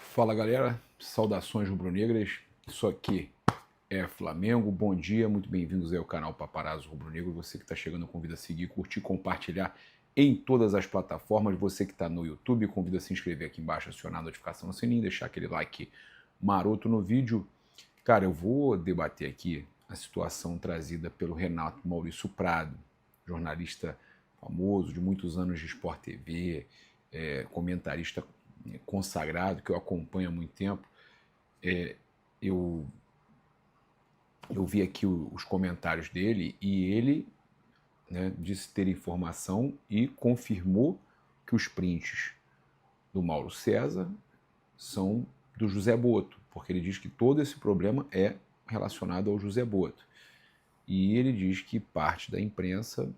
Fala galera, saudações rubro-negras, isso aqui é Flamengo, bom dia, muito bem-vindos aí ao canal Paparazzo Rubro-Negro, você que está chegando convida a seguir, curtir, compartilhar em todas as plataformas, você que está no YouTube convida a se inscrever aqui embaixo, acionar a notificação no sininho, deixar aquele like maroto no vídeo. Cara, eu vou debater aqui a situação trazida pelo Renato Maurício Prado, jornalista famoso de muitos anos de Sport TV, comentarista consagrado, que eu acompanho há muito tempo. Eu vi aqui os comentários dele e ele, né, disse ter informação e confirmou que os prints do Mauro César são do José Boto, porque ele diz que todo esse problema é relacionado ao José Boto. E ele diz que parte da imprensa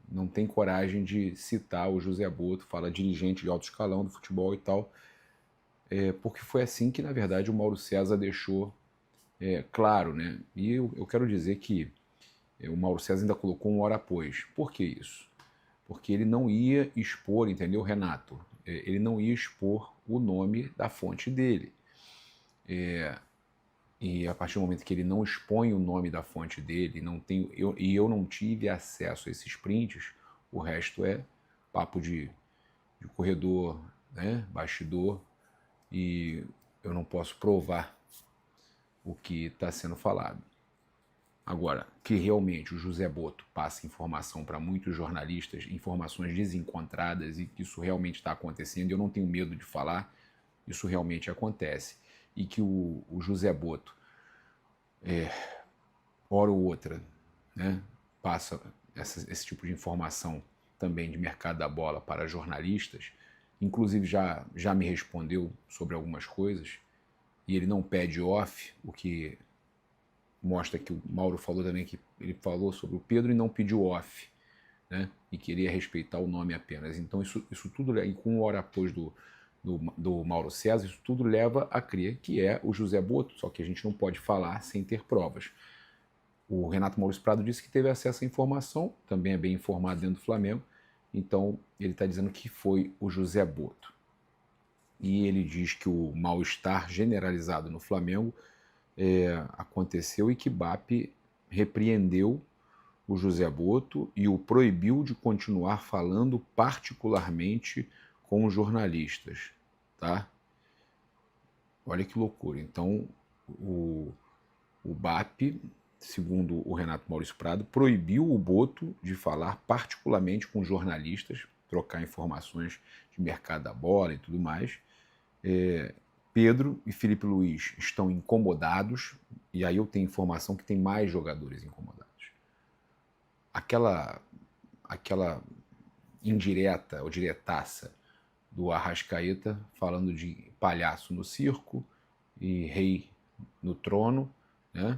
não tem coragem de citar o José Boto, fala dirigente de alto escalão do futebol e tal, porque foi assim que, na verdade, o Mauro César deixou claro, né? E eu quero dizer que o Mauro César ainda colocou um hora após. Por que isso? Porque ele não ia expor, entendeu, Renato? Ele não ia expor o nome da fonte dele. E a partir do momento que ele não expõe o nome da fonte dele, eu não tive acesso a esses prints, o resto é papo de corredor, né, bastidor, e eu não posso provar o que está sendo falado. Agora, que realmente o José Boto passa informação para muitos jornalistas, informações desencontradas, e que isso realmente está acontecendo, eu não tenho medo de falar, isso realmente acontece. E que o José Boto, hora ou outra, né, passa esse tipo de informação também de mercado da bola para jornalistas, inclusive já me respondeu sobre algumas coisas, e ele não pede off, o que mostra que o Mauro falou também que ele falou sobre o Pedro e não pediu off, né, e queria respeitar o nome apenas. Então isso tudo, e com hora após do Mauro César, isso tudo leva a crer que é o José Boto, só que a gente não pode falar sem ter provas. O Renato Maurício Prado disse que teve acesso à informação, também é bem informado dentro do Flamengo, então ele está dizendo que foi o José Boto. E ele diz que o mal-estar generalizado no Flamengo aconteceu e que BAP repreendeu o José Boto e o proibiu de continuar falando particularmente com os jornalistas, tá? Olha que loucura. Então, o BAP, segundo o Renato Maurício Prado, proibiu o Boto de falar particularmente com jornalistas, trocar informações de mercado da bola e tudo mais. Pedro e Felipe Luiz estão incomodados, e aí eu tenho informação que tem mais jogadores incomodados. Aquela indireta ou diretaça do Arrascaeta falando de palhaço no circo e rei no trono, né?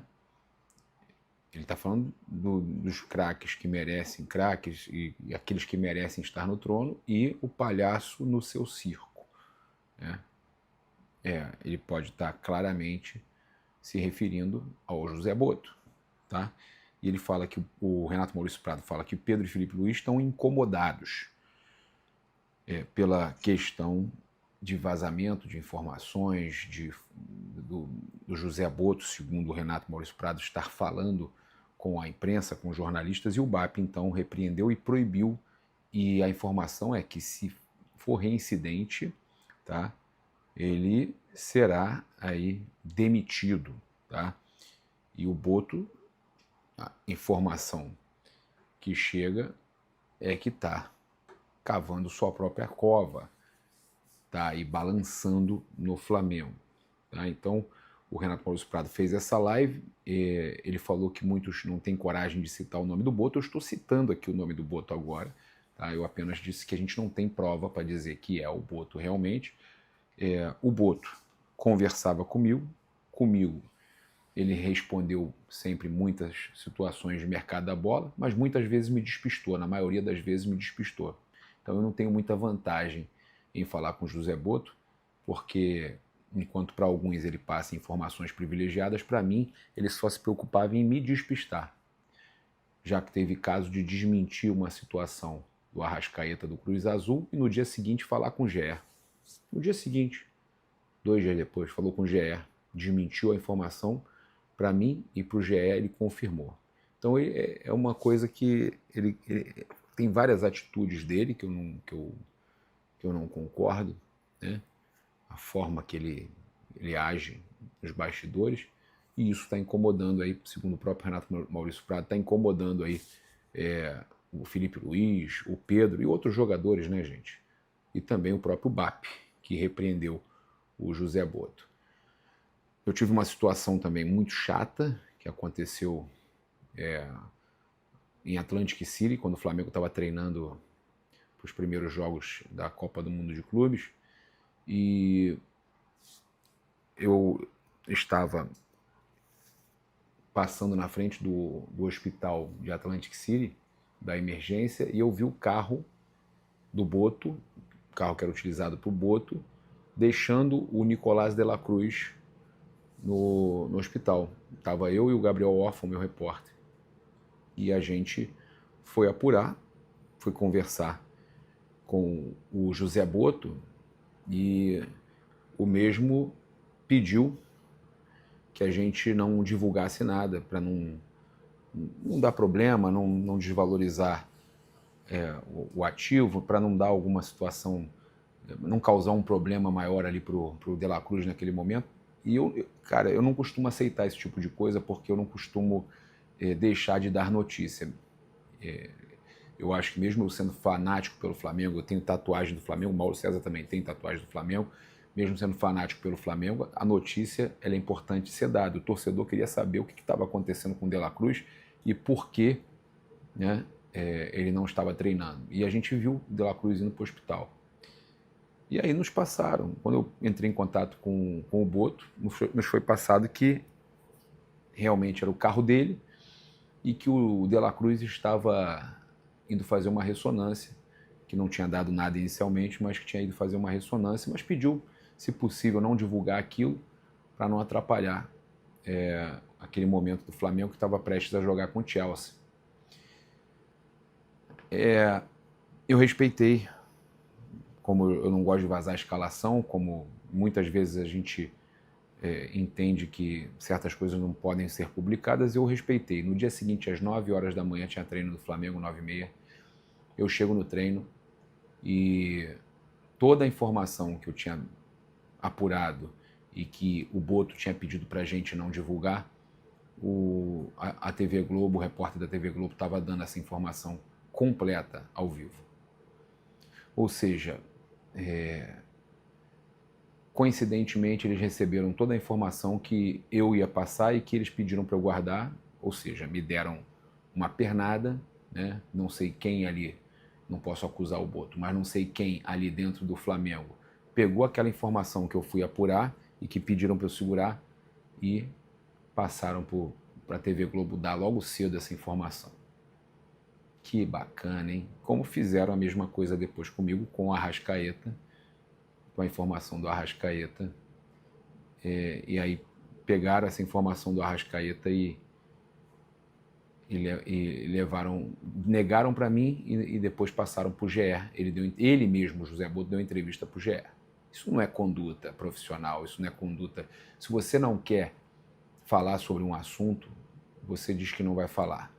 Ele está falando dos craques que merecem craques e aqueles que merecem estar no trono e o palhaço no seu circo, né? Ele pode estar claramente se referindo ao José Boto, tá? E ele fala que o Renato Maurício Prado fala que Pedro e Felipe Luiz estão incomodados pela questão de vazamento de informações do José Boto, segundo o Renato Maurício Prado, estar falando com a imprensa, com os jornalistas, e o BAP então repreendeu e proibiu. E a informação é que, se for reincidente, tá, ele será aí demitido, tá? E o Boto, a informação que chega é que está cavando sua própria cova, tá? E balançando no Flamengo, tá? Então, o Renato Maurício Prado fez essa live, ele falou que muitos não têm coragem de citar o nome do Boto. Eu estou citando aqui o nome do Boto agora, tá? Eu apenas disse que a gente não tem prova para dizer que é o Boto realmente. O Boto conversava comigo ele respondeu sempre muitas situações de mercado da bola, mas muitas vezes me despistou, na maioria das vezes me despistou. Então eu não tenho muita vantagem em falar com o José Boto, porque enquanto para alguns ele passa informações privilegiadas, para mim ele só se preocupava em me despistar, já que teve caso de desmentir uma situação do Arrascaeta do Cruz Azul e no dia seguinte falar com o Ger. No dia seguinte, 2 dias depois, falou com o GE, desmentiu a informação para mim e para o GE, ele confirmou. Então é uma coisa que ele tem várias atitudes dele que eu não concordo, né? A forma que ele age nos bastidores, e isso está incomodando aí, segundo o próprio Renato Maurício Prado, está incomodando aí o Felipe Luiz, o Pedro e outros jogadores, né, gente? E também o próprio BAP, que repreendeu o José Boto. Eu tive uma situação também muito chata que aconteceu em Atlantic City, quando o Flamengo estava treinando para os primeiros jogos da Copa do Mundo de Clubes, e eu estava passando na frente do hospital de Atlantic City, da emergência, e eu vi o carro do Boto, o carro que era utilizado para o Boto, deixando o Nicolás de la Cruz no hospital. Estava eu e o Gabriel Orfan, meu repórter. E a gente foi apurar, foi conversar com o José Boto, e o mesmo pediu que a gente não divulgasse nada, para não dar problema, não desvalorizar o ativo, para não dar alguma situação, não causar um problema maior ali pro De La Cruz naquele momento. E cara, eu não costumo aceitar esse tipo de coisa, porque eu não costumo deixar de dar notícia. Eu acho que mesmo eu sendo fanático pelo Flamengo, eu tenho tatuagem do Flamengo, o Mauro César também tem tatuagem do Flamengo, mesmo sendo fanático pelo Flamengo, a notícia ela é importante ser dada. O torcedor queria saber o que estava acontecendo com o De La Cruz e por que, né, ele não estava treinando. E a gente viu o De La Cruz indo para o hospital. E aí nos passaram, quando eu entrei em contato com o Boto, nos foi passado que realmente era o carro dele e que o De La Cruz estava indo fazer uma ressonância, que não tinha dado nada inicialmente, mas que tinha ido fazer uma ressonância, mas pediu, se possível, não divulgar aquilo para não atrapalhar aquele momento do Flamengo que estava prestes a jogar com o Chelsea. Eu respeitei, como eu não gosto de vazar a escalação, como muitas vezes a gente entende que certas coisas não podem ser publicadas, eu respeitei. No dia seguinte, às 9 horas da manhã, tinha treino do Flamengo, 9h30, eu chego no treino e toda a informação que eu tinha apurado e que o Boto tinha pedido para a gente não divulgar, a TV Globo, o repórter da TV Globo estava dando essa informação completa ao vivo. Ou seja, coincidentemente eles receberam toda a informação que eu ia passar e que eles pediram para eu guardar, ou seja, me deram uma pernada, né? Não sei quem ali, não posso acusar o Boto, mas não sei quem ali dentro do Flamengo pegou aquela informação que eu fui apurar e que pediram para eu segurar e passaram para a TV Globo dar logo cedo essa informação. Que bacana, hein? Como fizeram a mesma coisa depois comigo com o Arrascaeta, com a informação do Arrascaeta, e aí pegaram essa informação do Arrascaeta e levaram, negaram para mim e depois passaram para o GE. Ele mesmo, José Boto, deu entrevista para o GE. Isso não é conduta profissional, isso não é conduta. Se você não quer falar sobre um assunto, você diz que não vai falar.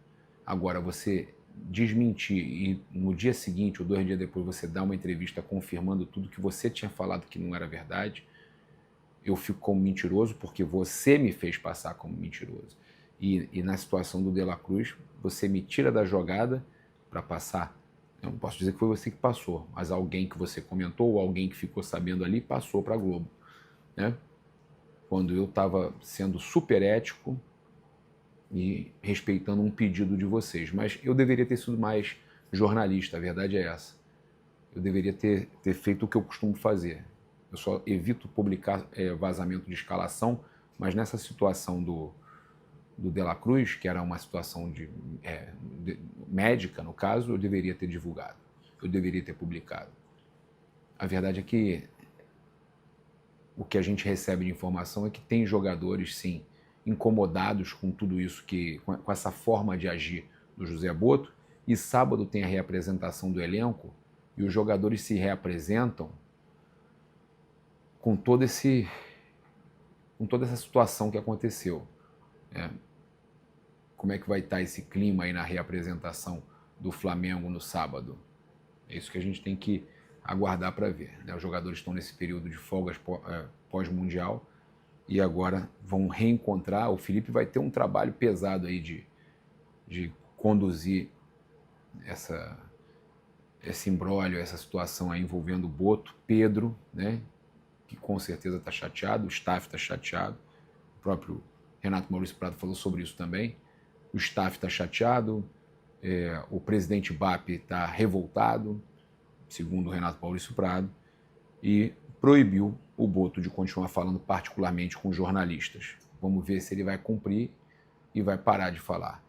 Agora, você desmentir e no dia seguinte ou 2 dias depois você dá uma entrevista confirmando tudo que você tinha falado que não era verdade, eu fico como mentiroso porque você me fez passar como mentiroso. E na situação do De La Cruz, você me tira da jogada para passar. Eu não posso dizer que foi você que passou, mas alguém que você comentou ou alguém que ficou sabendo ali passou para a Globo, né? Quando eu estava sendo super ético e respeitando um pedido de vocês. Mas eu deveria ter sido mais jornalista, a verdade é essa. Eu deveria ter feito o que eu costumo fazer. Eu só evito publicar vazamento de escalação, mas nessa situação do De La Cruz, que era uma situação médica, no caso, eu deveria ter divulgado. Eu deveria ter publicado. A verdade é que o que a gente recebe de informação é que tem jogadores, sim, incomodados com tudo isso, com essa forma de agir do José Boto, e sábado tem a reapresentação do elenco, e os jogadores se reapresentam com toda essa situação que aconteceu. Como é que vai estar esse clima aí na reapresentação do Flamengo no sábado? É isso que a gente tem que aguardar para ver, né? Os jogadores estão nesse período de folgas pós-mundial e agora vão reencontrar. O Felipe vai ter um trabalho pesado aí de conduzir esse imbróglio, essa situação aí envolvendo o Boto, Pedro, né, que com certeza está chateado, o staff está chateado, o próprio Renato Maurício Prado falou sobre isso também, o staff está chateado, o presidente BAP está revoltado, segundo o Renato Maurício Prado, e proibiu o Boto de continuar falando particularmente com jornalistas. Vamos ver se ele vai cumprir e vai parar de falar.